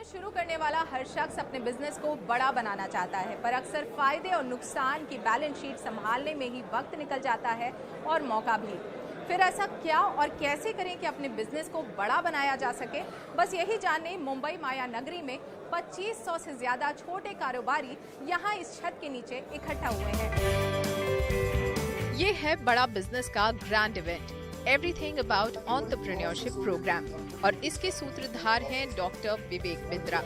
शुरू करने वाला हर शख्स अपने बिजनेस को बड़ा बनाना चाहता है, पर अक्सर फायदे और नुकसान की बैलेंस शीट संभालने में ही वक्त निकल जाता है और मौका भी। फिर ऐसा क्या और कैसे करें कि अपने बिजनेस को बड़ा बनाया जा सके, बस यही जानने मुंबई माया नगरी में 2500 से ज्यादा छोटे कारोबारी यहाँ इस छत के नीचे इकट्ठा हुए हैं। ये है बड़ा बिजनेस का grand event, everything about entrepreneurship program, और इसके सूत्रधार हैं डॉक्टर विवेक बिंद्रा।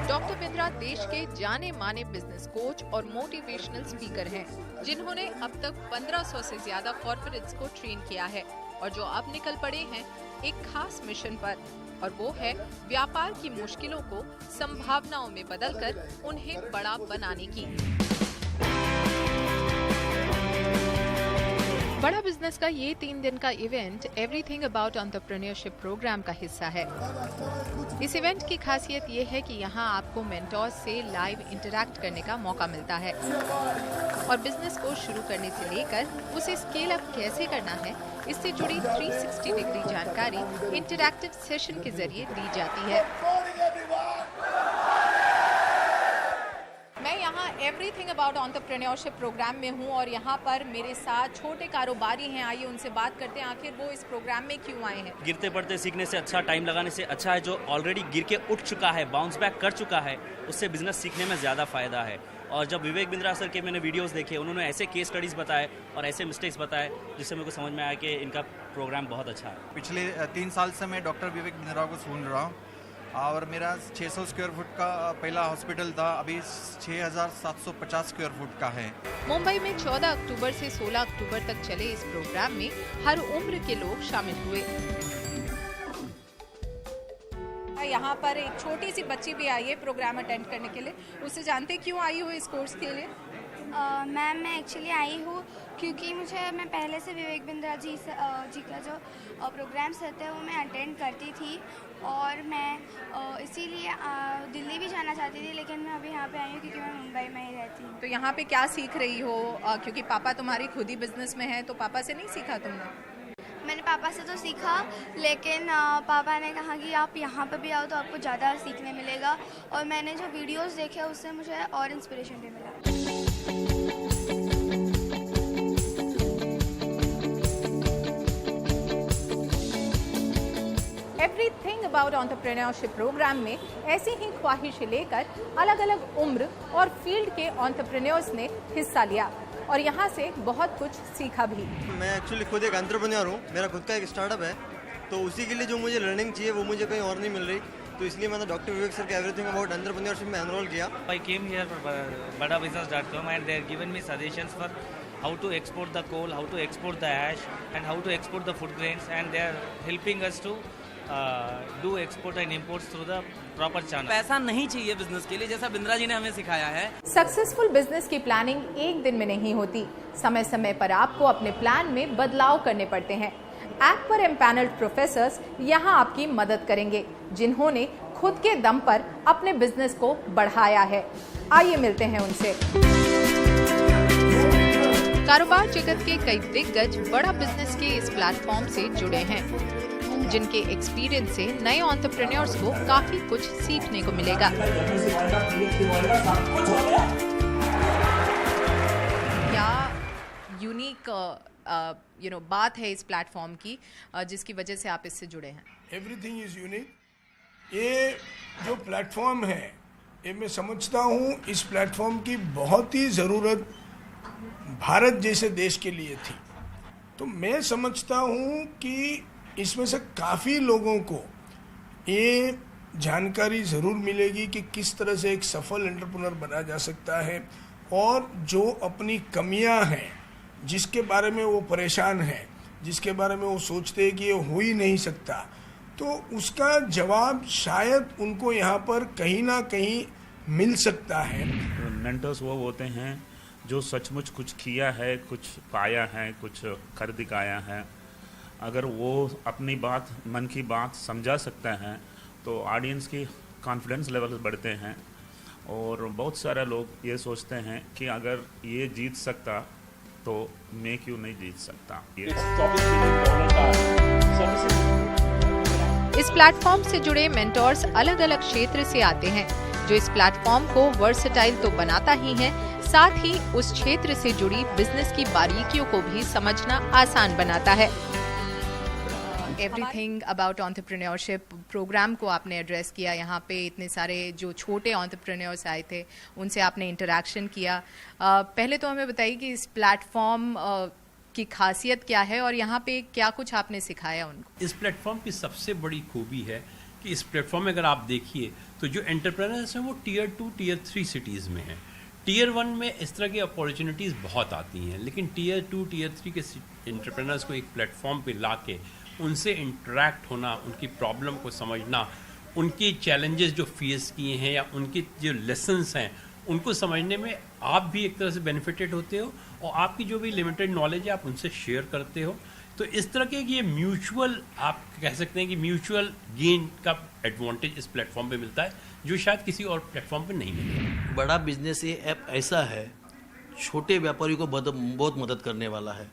डॉक्टर बिंद्रा देश के जाने माने बिजनेस कोच और मोटिवेशनल स्पीकर हैं, जिन्होंने अब तक 1500 से ज्यादा कॉर्पोरेट्स को ट्रेन किया है और जो अब निकल पड़े हैं एक खास मिशन पर, और वो है व्यापार की मुश्किलों को संभावनाओं में बदलकर उन्हें बड़ा बनाने की। बड़ा बिजनेस का ये 3 दिन का event everything about entrepreneurship program का हिस्सा है। इस इवेंट की खासियत ये है कि यहाँ आपको मेंटोर्स से लाइव इंटरैक्ट करने का मौका मिलता है और बिजनेस को शुरू करने से लेकर उसे स्केल अप कैसे करना है, इससे जुड़ी 360 डिग्री जानकारी इंटरैक्टिव सेशन के जरिए दी जाती है। मैं यहाँ एवरीथिंग अबाउट एंटरप्रेन्योरशिप प्रोग्राम में हूँ और यहाँ पर मेरे साथ छोटे कारोबारी हैं। आइए उनसे बात करते हैं, आखिर वो इस प्रोग्राम में क्यों आए हैं। गिरते पड़ते सीखने से अच्छा, टाइम लगाने से अच्छा है जो ऑलरेडी गिर के उठ चुका है, बाउंस बैक कर चुका है, उससे बिजनेस सीखने में ज़्यादा फायदा है। और जब विवेक बिंद्रा सर के मैंने वीडियोस देखे, उन्होंने ऐसे केस स्टडीज़ बताए और ऐसे मिस्टेक्स बताए जिससे मेरे को समझ में आया कि इनका प्रोग्राम बहुत अच्छा है। पिछले 3 साल से मैं डॉक्टर विवेक बिंद्रा को सुन रहा हूँ और मेरा 600 स्क्वायर फुट का पहला हॉस्पिटल था, अभी 6750 स्क्वायर फुट का है। मुंबई में 14 अक्टूबर से 16 अक्टूबर तक चले इस प्रोग्राम में हर उम्र के लोग शामिल हुए। यहाँ पर एक छोटी सी बच्ची भी आई है प्रोग्राम अटेंड करने के लिए, उससे जानते क्यों आई हो इस कोर्स के लिए। मैम मैं एक्चुअली आई हूँ क्योंकि मैं पहले से विवेक बिंद्रा जी का जो प्रोग्राम्स रहते हैं वो मैं अटेंड करती थी और मैं इसीलिए दिल्ली भी जाना चाहती थी, लेकिन मैं अभी यहाँ पे आई हूँ क्योंकि मैं मुंबई में ही रहती हूँ। तो यहाँ पे क्या सीख रही हो, क्योंकि पापा तुम्हारी खुद ही बिजनेस में है, तो पापा से नहीं सीखा तुमने। मैंने पापा से तो सीखा, लेकिन पापा ने कहा कि आप यहाँ पर भी आओ तो आपको ज़्यादा सीखने मिलेगा, और मैंने जो वीडियोस देखे उससे मुझे और इंस्पिरेशन भी मिला। एवरीथिंग अबाउट एंटरप्रेन्योरशिप प्रोग्राम में ऐसी ही ख्वाहिश लेकर अलग अलग उम्र और फील्ड के एंटरप्रेन्योर्स ने हिस्सा लिया और यहाँ से बहुत कुछ सीखा भी। मैं एक्चुअली खुद एक एंटरप्रेन्योर हूँ, मेरा खुद का एक स्टार्टअप है, तो उसी के लिए जो मुझे लर्निंग चाहिए वो मुझे कहीं और नहीं मिल रही, तो इसलिए मैंने डॉक्टर विवेक सर के एवरीथिंग अबाउट एंटरप्रेन्योरशिप में एनरोल किया। I came here for badabusiness.com and they have given me suggestions for how to export the coal, how to export the ash and how to export the food grains, and they are helping us to do export and imports through the proper channel. पैसा नहीं चाहिए business के लिए, जैसा बिंद्रा जी ने हमें सिखाया है। सक्सेसफुल बिजनेस की प्लानिंग एक दिन में नहीं होती, समय समय पर आपको अपने प्लान में बदलाव करने पड़ते हैं। ऐप पर एम्पैनल्ड प्रोफेसर्स यहाँ आपकी मदद करेंगे, जिन्होंने खुद के दम पर अपने बिजनेस को बढ़ाया है। आइए मिलते हैं उनसे। कारोबार जगत के कई दिग्गज बड़ा बिजनेस के इस प्लेटफॉर्म से जुड़े हैं, जिनके एक्सपीरियंस से नए एंटरप्रेन्योर्स को काफी कुछ सीखने को मिलेगा। क्या यूनिक बात है इस प्लेटफॉर्म की जिसकी वजह से आप इससे जुड़े हैं। Everything is unique. ये जो प्लेटफॉर्म है, ये मैं समझता हूँ इस प्लेटफॉर्म की बहुत ही ज़रूरत भारत जैसे देश के लिए थी। तो मैं समझता हूँ कि इसमें से काफ़ी लोगों को ये जानकारी ज़रूर मिलेगी कि किस तरह से एक सफल एंटरप्रेन्योर बना जा सकता है, और जो अपनी कमियां हैं, जिसके बारे में वो परेशान हैं, जिसके बारे में वो सोचते हैं कि ये हो ही नहीं सकता, तो उसका जवाब शायद उनको यहाँ पर कहीं ना कहीं मिल सकता है। मेंटर्स वो होते हैं जो सचमुच कुछ किया है, कुछ पाया है, कुछ कर दिखाया है। अगर वो अपनी बात, मन की बात समझा सकते हैं तो ऑडियंस की कॉन्फिडेंस लेवल बढ़ते हैं, और बहुत सारे लोग ये सोचते हैं कि अगर ये जीत सकता तो मैं क्यों नहीं जीत सकता। इस प्लेटफॉर्म से जुड़े मेंटोर्स अलग अलग क्षेत्र से आते हैं, जो इस प्लेटफॉर्म को वर्सेटाइल तो बनाता ही है, साथ ही उस क्षेत्र से जुड़ी बिजनेस की बारीकियों को भी समझना आसान बनाता है। एवरीथिंग अबाउट एंटरप्रेन्योरशिप प्रोग्राम को आपने एड्रेस किया। यहाँ पे इतने सारे जो छोटे एंटरप्रेन्योर्स आए थे, उनसे आपने इंटरेक्शन किया। पहले तो हमें बताइए कि इस प्लेटफॉर्म की खासियत क्या है और यहाँ पे क्या कुछ आपने सिखाया उनको। इस प्लेटफॉर्म की सबसे बड़ी खूबी है कि इस प्लेटफॉर्म में अगर आप देखिए तो जो एंटरप्रेन्योर्स हैं वो टियर 2 टियर 3 सिटीज़ में हैं। टियर 1 में इस तरह की अपॉर्चुनिटीज़ बहुत आती हैं, लेकिन टियर 2 टियर 3 के एंटरप्रेन्योर्स को एक प्लेटफॉर्म पे ला के उनसे इंटरेक्ट होना, उनकी प्रॉब्लम को समझना, उनके चैलेंजेस जो फेस किए हैं या उनके जो लेसन्स हैं उनको समझने में आप भी एक तरह से बेनिफिटेड होते हो और आपकी जो भी लिमिटेड नॉलेज है आप उनसे शेयर करते हो। तो इस तरह के ये म्यूचुअल, आप कह सकते हैं कि म्यूचुअल गेन का एडवांटेज इस प्लेटफॉर्म पे मिलता है जो शायद किसी और प्लेटफॉर्म पे नहीं मिलेगा। बड़ा बिजनेस ये ऐप ऐसा है, छोटे व्यापारी को बहुत मदद करने वाला है।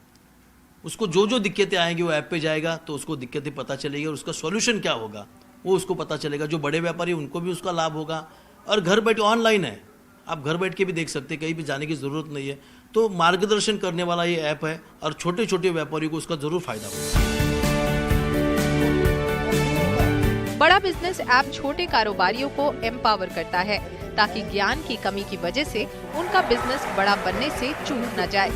उसको जो जो दिक्कतें आएंगी वो ऐप पे जाएगा तो उसको दिक्कतें पता चलेगी और उसका सॉल्यूशन क्या होगा वो उसको पता चलेगा। जो बड़े व्यापारी उनको भी उसका लाभ होगा और घर बैठे ऑनलाइन है, आप घर बैठ के भी देख सकते हैं, कहीं भी जाने की ज़रूरत नहीं है। तो मार्गदर्शन करने वाला ये ऐप है और छोटे छोटे व्यापारियों को उसका ज़रूर फायदा होगा। बड़ा बिजनेस ऐप छोटे कारोबारियों को एम्पावर करता है ताकि ज्ञान की कमी की वजह से उनका बिजनेस बड़ा बनने से चूक न जाए।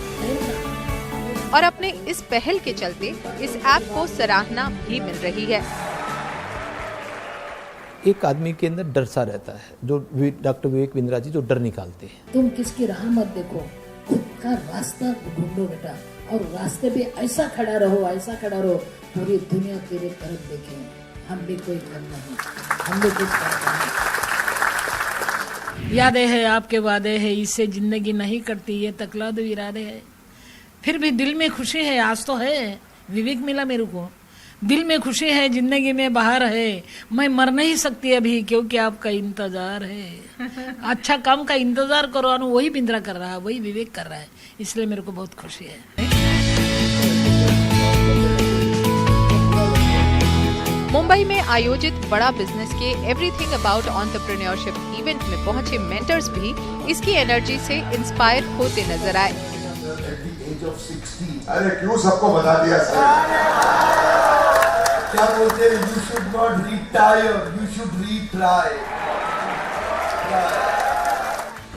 और अपने इस पहल के चलते इस ऐप को सराहना भी मिल रही है। एक आदमी के अंदर डर सा रहता है, जो डॉक्टर विवेक बिंद्रा जी जो डर निकालते हैं। तुम किसकी राह मत देखो, खुद का रास्ता ढूंढो बेटा, और रास्ते पे ऐसा खड़ा रहो पूरी दुनिया तेरे तरफ देखे। हम भी कोई कम नहीं, हम भी कुछ नहीं। यादें है आपके वादे है, इससे जिंदगी नहीं कटती, ये तकलाद इरादे है। फिर भी दिल में खुशी है, आज तो है विवेक मिला मेरे को, दिल में खुशी है, जिंदगी में बहार है। मैं मर नहीं सकती अभी क्योंकि आपका इंतजार है। अच्छा काम का इंतजार करो, और वही बिंद्रा कर रहा है, वही विवेक कर रहा है, इसलिए मेरे को बहुत खुशी है। मुंबई में आयोजित बड़ा बिजनेस के एवरीथिंग अबाउट एंटरप्रेन्योरशिप इवेंट में पहुंचे मेंटर्स भी इसकी एनर्जी से इंस्पायर होते नजर आए। अरे क्यों सबको बता दिया सर? क्या बोलते हैं, you should not retire, you should retry.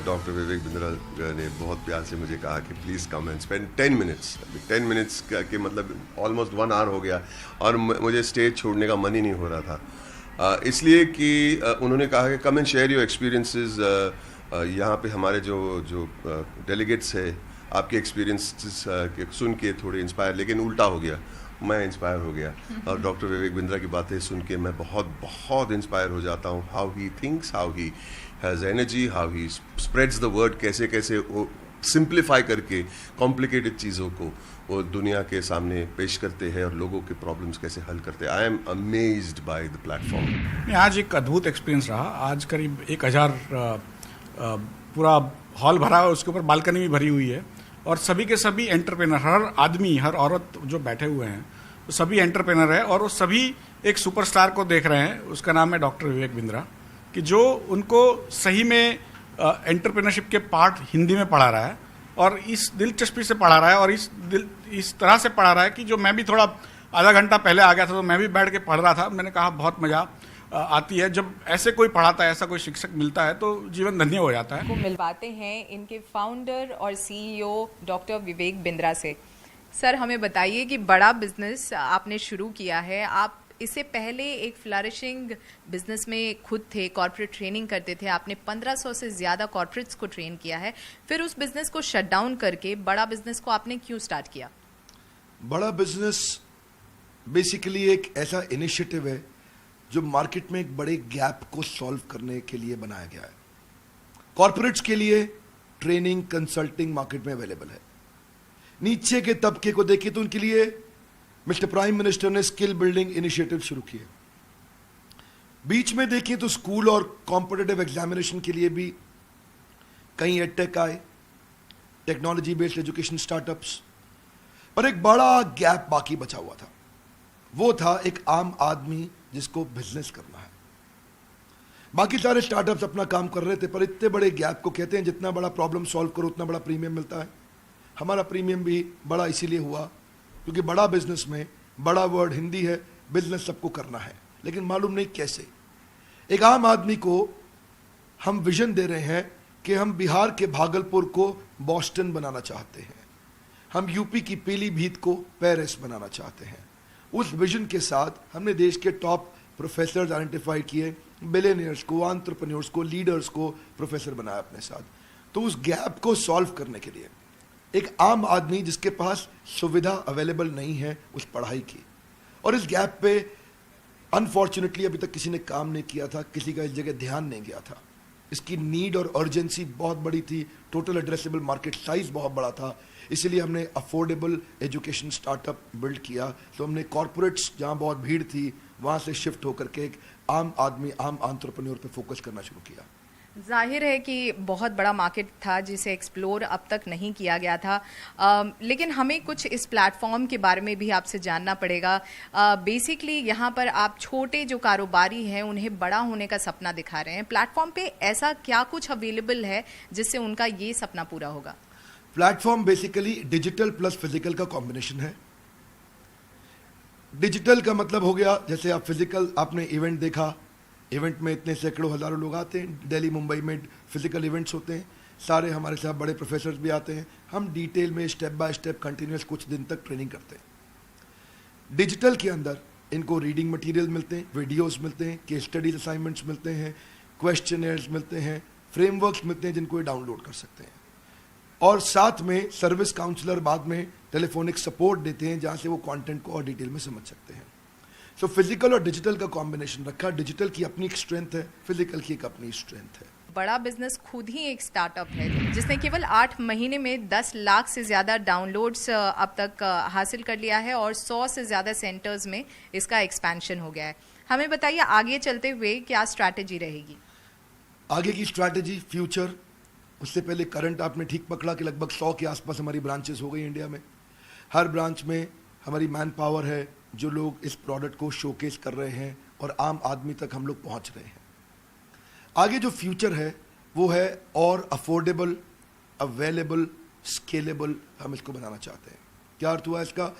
Doctor Vivek Bindra ने बहुत प्यार से मुझे कहा कि please come and spend 10 minutes. 10 minutes के मतलब ऑलमोस्ट 1 आवर हो गया और मुझे स्टेज छोड़ने का मन ही नहीं हो रहा था, इसलिए कि उन्होंने कहा कि come and share your experiences. यहाँ पे हमारे जो डेलीगेट्स है, आपके एक्सपीरियंस सुन के थोड़े इंस्पायर, लेकिन उल्टा हो गया, मैं इंस्पायर हो गया और डॉक्टर विवेक बिंद्रा की बातें सुन के मैं बहुत इंस्पायर हो जाता हूँ। How he thinks, how he has energy, how he spreads the word, कैसे वो सिंप्लीफाई करके कॉम्प्लिकेटेड चीज़ों को वो दुनिया के सामने पेश करते हैं और लोगों के प्रॉब्लम्स कैसे हल करते हैं। I am amazed by the platform. आज एक अद्भुत एक्सपीरियंस रहा। आज करीब 1000 पूरा हॉल भरा है, उसके ऊपर बालकनी भी भरी हुई है और सभी के सभी एंटरप्रेनर, हर आदमी हर औरत जो बैठे हुए हैं वो सभी एंटरप्रेनर है और वो सभी एक सुपरस्टार को देख रहे हैं। उसका नाम है डॉक्टर विवेक बिंद्रा, कि जो उनको सही में एंटरप्रेन्योरशिप के पार्ट हिंदी में पढ़ा रहा है और इस दिलचस्पी से पढ़ा रहा है और इस तरह से पढ़ा रहा है कि जो मैं भी थोड़ा आधा घंटा पहले आ गया था तो मैं भी बैठ के पढ़ रहा था। मैंने कहा बहुत मज़ा आती है जब ऐसे कोई पढ़ाता है, ऐसा कोई शिक्षक मिलता है तो जीवन धन्य हो जाता है। को मिलवाते हैं इनके फाउंडर और सीईओ डॉक्टर विवेक बिंद्रा से। सर, हमें बताइए कि बड़ा बिजनेस आपने शुरू किया है, आप इससे पहले एक फ्लरिशिंग बिजनेस में खुद थे, कॉर्पोरेट ट्रेनिंग करते थे, आपने 1500 से ज़्यादा कॉर्पोरेट्स को ट्रेन किया है, फिर उस बिजनेस को शट डाउन करके बड़ा बिजनेस को आपने क्यों स्टार्ट किया? बड़ा बिजनेस बेसिकली एक ऐसा इनिशिएटिव है जो मार्केट में एक बड़े गैप को सॉल्व करने के लिए बनाया गया है। कॉर्पोरेट्स के लिए ट्रेनिंग कंसल्टिंग मार्केट में अवेलेबल है। नीचे के तबके को देखिए तो उनके लिए मिस्टर प्राइम मिनिस्टर ने स्किल बिल्डिंग इनिशिएटिव शुरू किए। बीच में देखिए तो स्कूल और कॉम्पिटिटिव एग्जामिनेशन के लिए भी कई एडटेक आए, टेक्नोलॉजी बेस्ड एजुकेशन स्टार्टअप्स, पर एक बड़ा गैप बाकी बचा हुआ था। वो था एक आम आदमी जिसको बिजनेस करना है। बाकी सारे स्टार्टअप्स अपना काम कर रहे थे, पर इतने बड़े गैप को कहते हैं जितना बड़ा प्रॉब्लम सॉल्व करो उतना बड़ा प्रीमियम मिलता है। हमारा प्रीमियम भी बड़ा इसीलिए हुआ क्योंकि बड़ा बिजनेस में बड़ा वर्ड हिंदी है, बिजनेस सबको करना है, लेकिन मालूम नहीं कैसे। एक आम आदमी को हम विजन दे रहे हैं कि हम बिहार के भागलपुर को बॉस्टन बनाना चाहते हैं, हम यूपी की पीलीभीत को पेरिस बनाना चाहते हैं। उस विजन के साथ हमने देश के टॉप प्रोफेसर्स आइडेंटिफाई किए, बिलियनियर्स को, एंटरप्रेन्योर्स को, लीडर्स को प्रोफेसर बनाया अपने साथ। तो उस गैप को सॉल्व करने के लिए एक आम आदमी जिसके पास सुविधा अवेलेबल नहीं है उस पढ़ाई की, और इस गैप पे अनफॉर्चुनेटली अभी तक किसी ने काम नहीं किया था, किसी का इस जगह ध्यान नहीं गया था। इसकी नीड और अर्जेंसी बहुत बड़ी थी, टोटल एड्रेसेबल मार्केट साइज बहुत बड़ा था, इसीलिए हमने अफोर्डेबल एजुकेशन स्टार्टअप बिल्ड किया। तो हमने कॉर्पोरेट्स जहाँ बहुत भीड़ थी वहाँ से शिफ्ट होकर के एक आम आदमी, आम एंटरप्रेन्योर पे फोकस करना शुरू किया। जाहिर है कि बहुत बड़ा मार्केट था जिसे एक्सप्लोर अब तक नहीं किया गया था, लेकिन हमें कुछ इस प्लेटफॉर्म के बारे में भी आपसे जानना पड़ेगा। बेसिकली यहाँ पर आप छोटे जो कारोबारी हैं उन्हें बड़ा होने का सपना दिखा रहे हैं। प्लेटफॉर्म पे ऐसा क्या कुछ अवेलेबल है जिससे उनका ये सपना पूरा होगा? Platform basically digital plus physical का कॉम्बिनेशन है। डिजिटल का मतलब हो गया, जैसे आप फिजिकल, आपने इवेंट देखा, इवेंट में इतने सैकड़ों हज़ारों लोग आते हैं, दिल्ली मुंबई में फिजिकल इवेंट्स होते हैं, सारे हमारे साथ बड़े प्रोफेसर्स भी आते हैं, हम डिटेल में स्टेप बाय स्टेप कंटिन्यूस कुछ दिन तक ट्रेनिंग करते हैं। डिजिटल के अंदर इनको रीडिंग मटेरियल मिलते हैं, वीडियोस मिलते हैं, केस स्टडीज असाइनमेंट्स मिलते हैं, क्वेश्चनर्स मिलते हैं, फ्रेमवर्क्स मिलते हैं जिनको ये डाउनलोड कर सकते हैं, और साथ में सर्विस काउंसलर बाद में टेलीफोनिक सपोर्ट देते हैं जहाँ से वो कंटेंट को और डिटेल में समझ सकते हैं। सो फिजिकल और डिजिटल का कॉम्बिनेशन रखा। डिजिटल की अपनी एक स्ट्रेंथ है, फिजिकल की एक अपनी स्ट्रेंथ है। बड़ा बिजनेस खुद ही एक स्टार्टअप है जिसने केवल 8 महीने में 10 लाख से ज़्यादा डाउनलोड्स अब तक हासिल कर लिया है और 100 से ज़्यादा सेंटर्स में इसका एक्सपेंशन हो गया है। हमें बताइए आगे चलते हुए क्या स्ट्रैटेजी रहेगी? आगे की स्ट्रैटेजी, फ्यूचर, उससे पहले करंट आपने ठीक पकड़ा कि लगभग 100 के आसपास हमारी ब्रांचेस हो गई इंडिया में। हर ब्रांच में हमारी मैन पावर है, जो लोग इस प्रोडक्ट को शोकेस कर रहे हैं और आम आदमी तक हम लोग पहुंच रहे हैं। आगे जो फ्यूचर है वो है और अफोर्डेबल, अवेलेबल, स्केलेबल हम इसको बनाना चाहते हैं। क्या अर्थ हुआ इसका?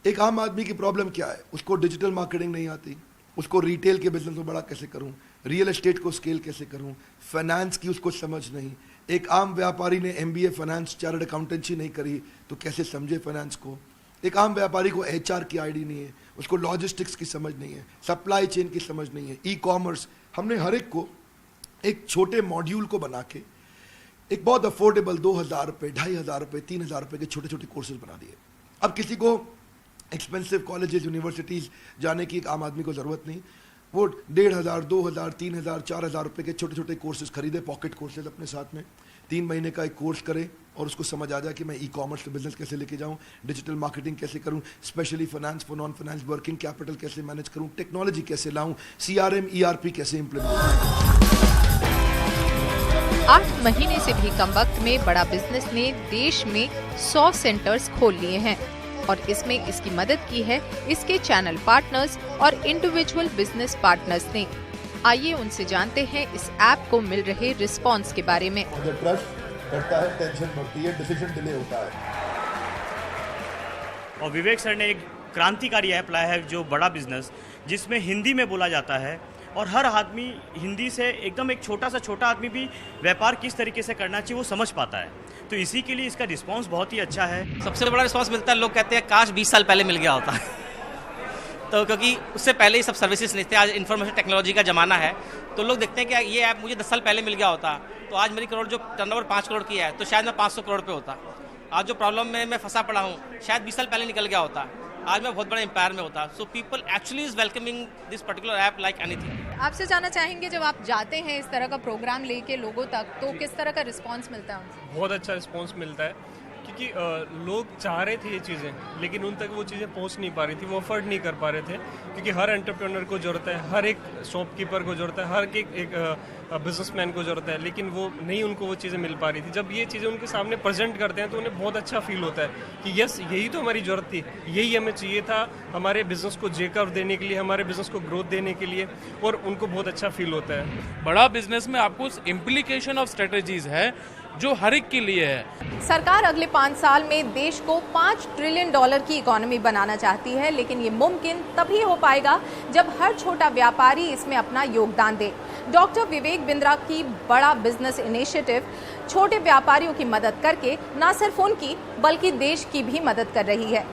एक आम आदमी की प्रॉब्लम क्या है? उसको डिजिटल मार्केटिंग नहीं आती, उसको रिटेल के बिजनेस को बड़ा कैसे करूं, रियल एस्टेट को स्केल कैसे करूं, फाइनेंस की उसको समझ नहीं। एक आम व्यापारी ने MBA फाइनेंस, चार्टर्ड अकाउंटेंसी नहीं करी तो कैसे समझे फाइनेंस को। एक आम व्यापारी को HR की आईडी नहीं है, उसको लॉजिस्टिक्स की समझ नहीं है, सप्लाई चेन की समझ नहीं है, ई-कॉमर्स। हमने हर एक को एक छोटे मॉड्यूल को बना के एक बहुत अफोर्डेबल 2000 रुपये, 2500 रुपये, 3000 रुपये के छोटे छोटे कोर्सेज बना दिए। अब किसी को एक्सपेंसिव कॉलेजेस, यूनिवर्सिटीज़ जाने की एक आम आदमी को ज़रूरत नहीं, वो 1500, 2000, 3000, 4000 रुपये के छोटे छोटे कोर्सेज खरीदे, पॉकेट कोर्सेज अपने साथ में 3 महीने का एक कोर्स करे और उसको समझ आ जाए कि मैं ई-कॉमर्स बिजनेस कैसे लेके जाऊं, डिजिटल मार्केटिंग कैसे करूं, specially finance for non finance, working capital कैसे मैनेज करूं, टेक्नोलॉजी कैसे लाऊं, CRM, ERP कैसे इम्प्लीमेंट करूं। 8 महीने से भी कम वक्त में बड़ा बिजनेस ने देश में 100 सेंटर्स खोल लिए हैं और इसमें इसकी मदद की है इसके चैनल पार्टनर्स और इंडिविजुअल बिजनेस पार्टनर्स ने। आइए उनसे जानते हैं इस ऐप को मिल रहे रिस्पॉन्स के बारे में। ट्रस्ट बढ़ता है, टेंशन बढ़ती है, डिसीजन डिले होता है। और विवेक सर ने एक क्रांतिकारी ऐप लाया है जो बड़ा बिजनेस, जिसमें हिंदी में बोला जाता है और हर आदमी हिंदी से एकदम एक छोटा आदमी भी व्यापार किस तरीके से करना चाहिए वो समझ पाता है। तो इसी के लिए इसका रिस्पांस बहुत ही अच्छा है। सबसे बड़ा रिस्पांस मिलता है, लोग कहते हैं काश 20 साल पहले मिल गया होता तो क्योंकि उससे पहले ही सब सर्विसेज नहीं थे। आज इन्फॉर्मेशन टेक्नोलॉजी का ज़माना है तो लोग देखते हैं कि ये ऐप मुझे 10 साल पहले मिल गया होता तो आज मेरी करोड़ जो टर्नओवर 5 करोड़ की है तो शायद मैं 500 करोड़ पे होता। आज जो प्रॉब्लम में मैं फंसा पड़ा हूँ शायद 20 साल पहले निकल गया होता, आज मैं बहुत बड़े एम्पायर में होता। So people actually is welcoming this particular app like anything. आपसे जानना चाहेंगे जब आप जाते हैं इस तरह का प्रोग्राम लेके लोगों तक तो किस तरह का रिस्पांस मिलता है उनसे? बहुत अच्छा रिस्पांस मिलता है क्योंकि लोग चाह रहे थे ये चीज़ें, लेकिन उन तक वो चीज़ें पहुंच नहीं पा रही थी, वो अफोर्ड नहीं कर पा रहे थे, क्योंकि हर एंटरप्रेन्योर को ज़रूरत है, हर एक शॉपकीपर को ज़रूरत है, हर एक बिजनेसमैन को ज़रूरत है, लेकिन वो नहीं, उनको वो चीज़ें मिल पा रही थी। जब ये चीज़ें उनके सामने प्रेजेंट करते हैं तो उन्हें बहुत अच्छा फील होता है कि यस, यही तो हमारी ज़रूरत थी, यही हमें चाहिए था हमारे बिजनेस को जेकअप देने के लिए, हमारे बिजनेस को ग्रोथ देने के लिए, और उनको बहुत अच्छा फील होता है। बड़ा बिजनेस में आपको इम्प्लीकेशन ऑफ स्ट्रेटेजीज है जो हर एक के लिए है। सरकार अगले 5 साल में देश को $5 ट्रिलियन की इकोनॉमी बनाना चाहती है, लेकिन ये मुमकिन तभी हो पाएगा जब हर छोटा व्यापारी इसमें अपना योगदान दे। डॉक्टर विवेक बिंद्रा की बड़ा बिजनेस इनिशिएटिव छोटे व्यापारियों की मदद करके न सिर्फ उनकी बल्कि देश की भी मदद कर रही है।